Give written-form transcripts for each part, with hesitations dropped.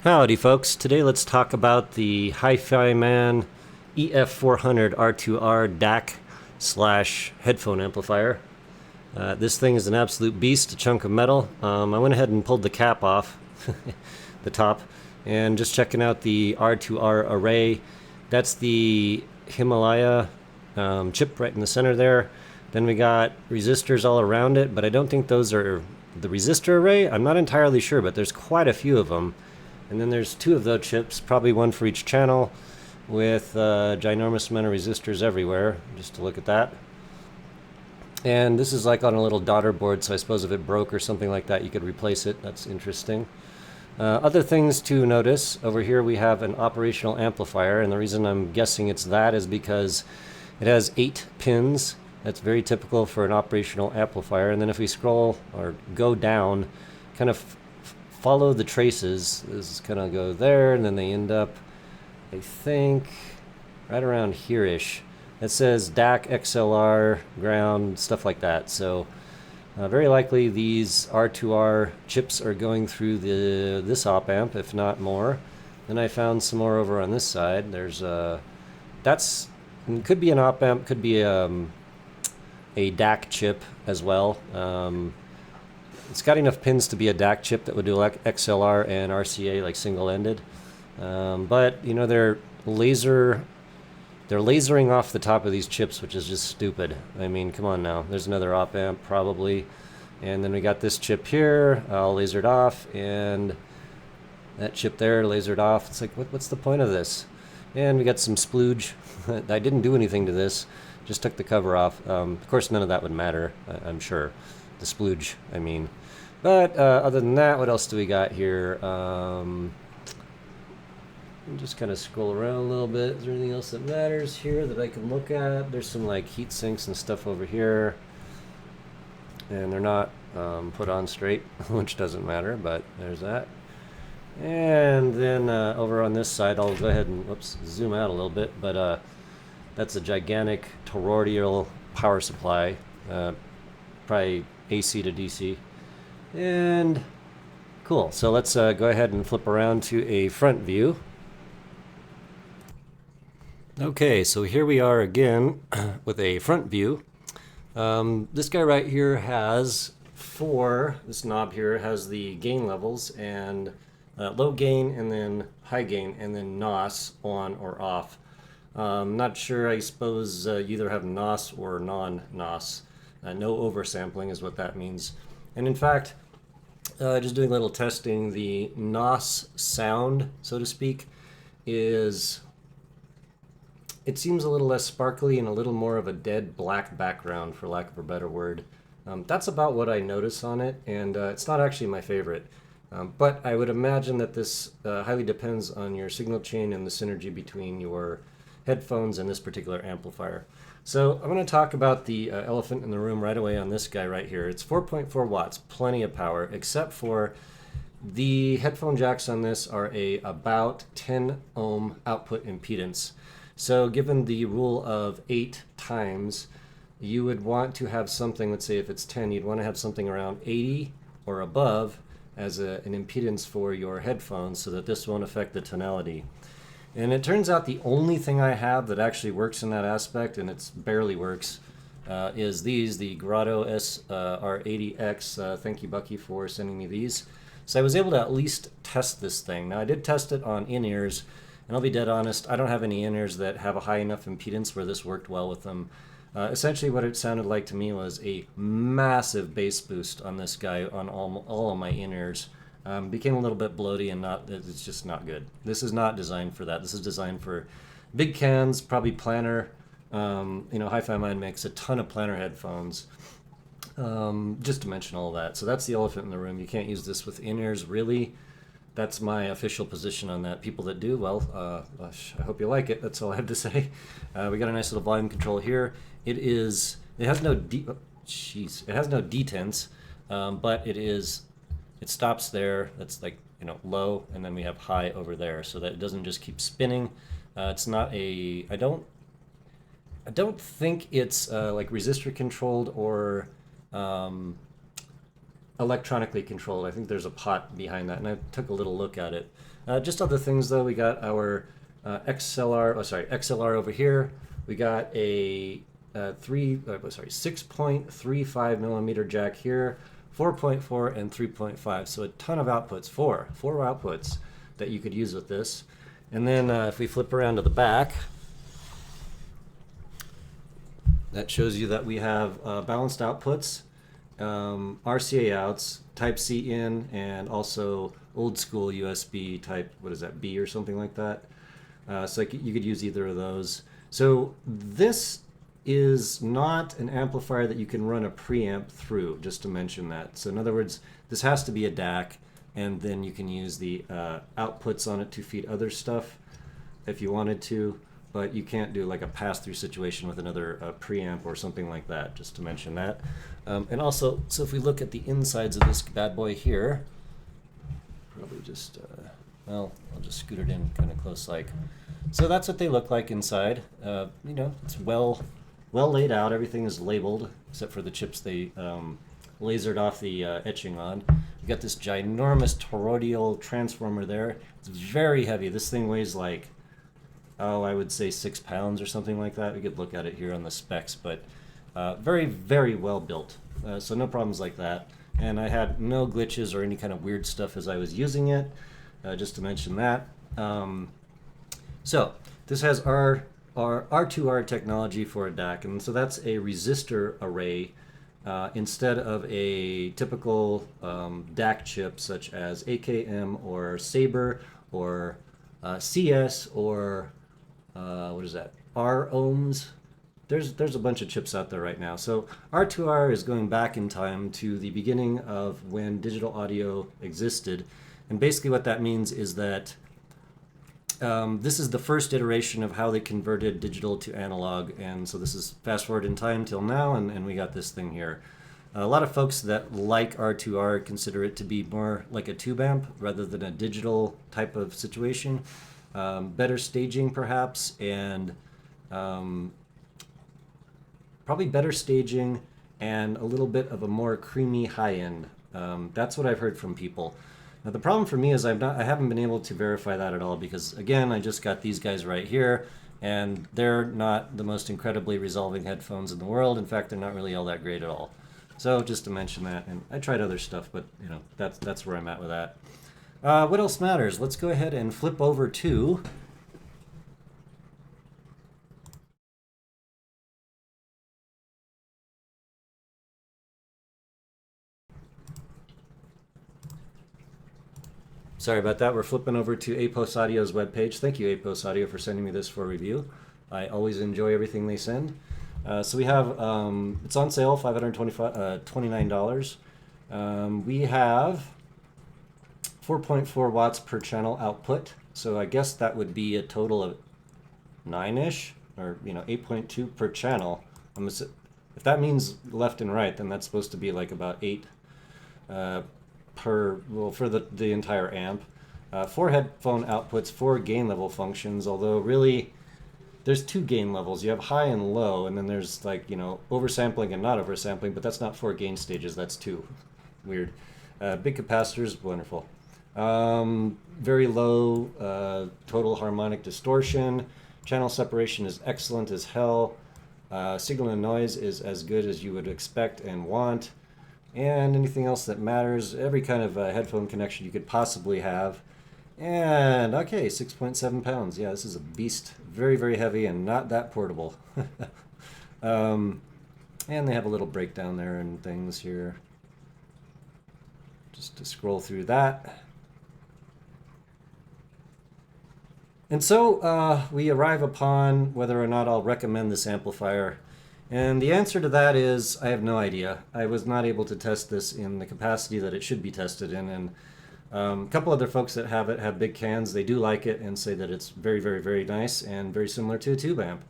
Howdy folks, today let's talk about the Hifiman EF400 R2R DAC slash headphone amplifier. This thing is an absolute beast, a chunk of metal. I went ahead and pulled the cap off, the top, and just checking out the R2R array. That's the Himalaya chip right in the center there. Then we got resistors all around it, but I don't think those are the resistor array. I'm not entirely sure, but there's quite a few of them. And then there's two of those chips, probably one for each channel, with a ginormous amount of resistors everywhere, just to look at that. And this is like on a little daughter board, so I suppose if it broke or something like that, you could replace it. That's interesting. Other things to notice, over here we have an operational amplifier, and the reason I'm guessing it's that is because it has 8 pins. That's very typical for an operational amplifier. And then if we scroll or go down, kind of follow the traces. This is kind of go there, and then they end up, I think, right around here-ish. It says DAC, XLR, ground, stuff like that. So very likely these R2R chips are going through this op amp, if not more. Then I found some more over on this side. There's that's could be an op amp, could be a DAC chip as well. It's got enough pins to be a DAC chip that would do like XLR and RCA, like single-ended. But you know, they're lasering off the top of these chips, which is just stupid. I mean, come on now. There's another op amp probably, and then we got this chip here, all lasered off, and that chip there lasered off. It's like, what's the point of this? And we got some splooge. I didn't do anything to this. Just took the cover off. Of course, none of that would matter, I'm sure. The splooge, I mean. But other than that, what else do we got here? Just kind of scroll around a little bit. Is there anything else that matters here that I can look at? There's some like heat sinks and stuff over here. And they're not put on straight, which doesn't matter, but there's that. And then over on this side, I'll go ahead and zoom out a little bit, but that's a gigantic toroidal power supply, probably AC to DC. And cool, so let's go ahead and flip around to a front view. Okay, so here we are again with a front view. This guy right here has this knob here has the gain levels, and low gain and then high gain and then NOS on or off. Not sure, I suppose you either have NOS or non-NOS. No oversampling is what that means. And in fact, just doing a little testing, the NOS sound, so to speak, it seems a little less sparkly and a little more of a dead black background, for lack of a better word. That's about what I notice on it, and it's not actually my favorite. But I would imagine that this highly depends on your signal chain and the synergy between your headphones and this particular amplifier. So I'm going to talk about the elephant in the room right away on this guy right here. It's 4.4 watts, plenty of power, except for the headphone jacks on this are about 10 ohm output impedance. So given the rule of 8 times, you would want to have something, let's say if it's 10, you'd want to have something around 80 or above as an impedance for your headphones so that this won't affect the tonality. And it turns out the only thing I have that actually works in that aspect, and it barely works, is the Grotto SR80X. Thank you, Bucky, for sending me these. So I was able to at least test this thing. Now I did test it on in-ears, and I'll be dead honest, I don't have any in-ears that have a high enough impedance where this worked well with them. Essentially what it sounded like to me was a massive bass boost on this guy on all of my in-ears. Became a little bit bloaty and it's just not good. This is not designed for that. This is designed for big cans, probably planar. Hifiman makes a ton of planar headphones. Just to mention all that. So that's the elephant in the room. You can't use this with in-ears, really. That's my official position on that. People that do, well, I hope you like it. That's all I have to say. We got a nice little volume control here. It has no detents, but it stops there. That's like, low, and then we have high over there, so that it doesn't just keep spinning. It's not I don't think it's like resistor controlled or electronically controlled. I think there's a pot behind that, and I took a little look at it. Just other things though, we got our XLR over here. We got a 6.35 millimeter jack here, 4.4 and 3.5. So a ton of outputs, four outputs that you could use with this. And then if we flip around to the back, that shows you that we have balanced outputs, RCA outs, Type C in, and also old school USB type, what is that, B or something like that. So you could use either of those. So this is not an amplifier that you can run a preamp through, just to mention that. So in other words, this has to be a DAC, and then you can use the outputs on it to feed other stuff if you wanted to, but you can't do like a pass-through situation with another preamp or something like that, just to mention that. And also, so if we look at the insides of this bad boy here, probably just, well, I'll just scoot it in kind of close like. So that's what they look like inside. You know, it's well laid out. Everything is labeled except for the chips they lasered off the etching on. You got this ginormous toroidal transformer there. It's very heavy. This thing weighs like, oh, I would say 6 pounds or something like that. We could look at it here on the specs, but very, very well built. So no problems like that. And I had no glitches or any kind of weird stuff as I was using it, just to mention that. So this has our R2R technology for a DAC, and so that's a resistor array instead of a typical DAC chip such as AKM or Sabre or CS or what is that? R ohms. There's a bunch of chips out there right now. So R2R is going back in time to the beginning of when digital audio existed, and basically what that means is that this is the first iteration of how they converted digital to analog, and so this is fast forward in time till now, and we got this thing here. A lot of folks that like R2R consider it to be more like a tube amp rather than a digital type of situation. Better staging perhaps, and probably better staging and a little bit of a more creamy high end. That's what I've heard from people. Now the problem for me is I haven't been able to verify that at all because again I just got these guys right here and they're not the most incredibly resolving headphones in the world. In fact, they're not really all that great at all. So just to mention that, and I tried other stuff, but you know that's where I'm at with that. What else matters? Let's go ahead and flip over to sorry about that. We're flipping over to Apos Audio's webpage. Thank you, Apos Audio, for sending me this for review. I always enjoy everything they send. So we have, it's on sale, $529. We have 4.4 watts per channel output. So I guess that would be a total of 9-ish, or 8.2 per channel. If that means left and right, then that's supposed to be like about 8 for the entire amp. 4 headphone outputs, 4 gain level functions, although really there's 2 gain levels. You have high and low, and then there's like, oversampling and not oversampling, but that's not 4 gain stages, that's 2. Weird. Big capacitors, wonderful. Very low total harmonic distortion. Channel separation is excellent as hell. Signal and noise is as good as you would expect and want. And anything else that matters, every kind of headphone connection you could possibly have. And okay, 6.7 pounds. Yeah, this is a beast. Very, very heavy and not that portable. And they have a little breakdown there and things here. Just to scroll through that. And so we arrive upon whether or not I'll recommend this amplifier. And the answer to that is I have no idea. I was not able to test this in the capacity that it should be tested in. And a couple other folks that have it have big cans. They do like it and say that it's very, very, very nice and very similar to a tube amp.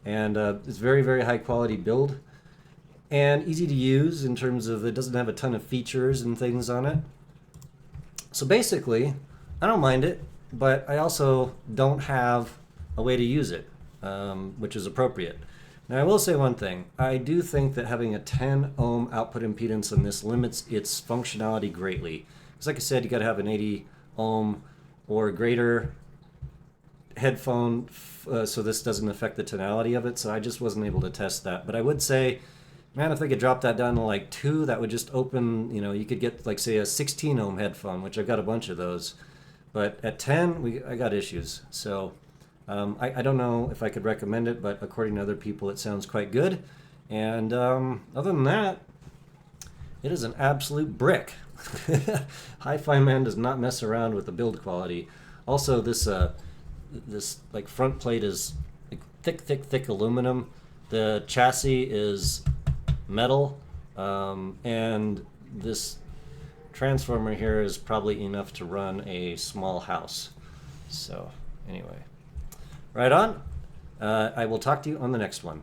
And it's very, very high quality build and easy to use in terms of it doesn't have a ton of features and things on it. So basically, I don't mind it, but I also don't have a way to use it, which is appropriate. Now I will say one thing. I do think that having a 10 ohm output impedance on this limits its functionality greatly. Because like I said, you got to have an 80 ohm or greater headphone so this doesn't affect the tonality of it. So I just wasn't able to test that. But I would say, man, if they could drop that down to like 2, that would just open, you could get like say a 16 ohm headphone, which I've got a bunch of those. But at 10, I got issues. So I don't know if I could recommend it, but according to other people, it sounds quite good. And other than that, it is an absolute brick. Hifiman does not mess around with the build quality. Also, this like front plate is like thick aluminum. The chassis is metal, and this transformer here is probably enough to run a small house. So anyway, right on. I will talk to you on the next one.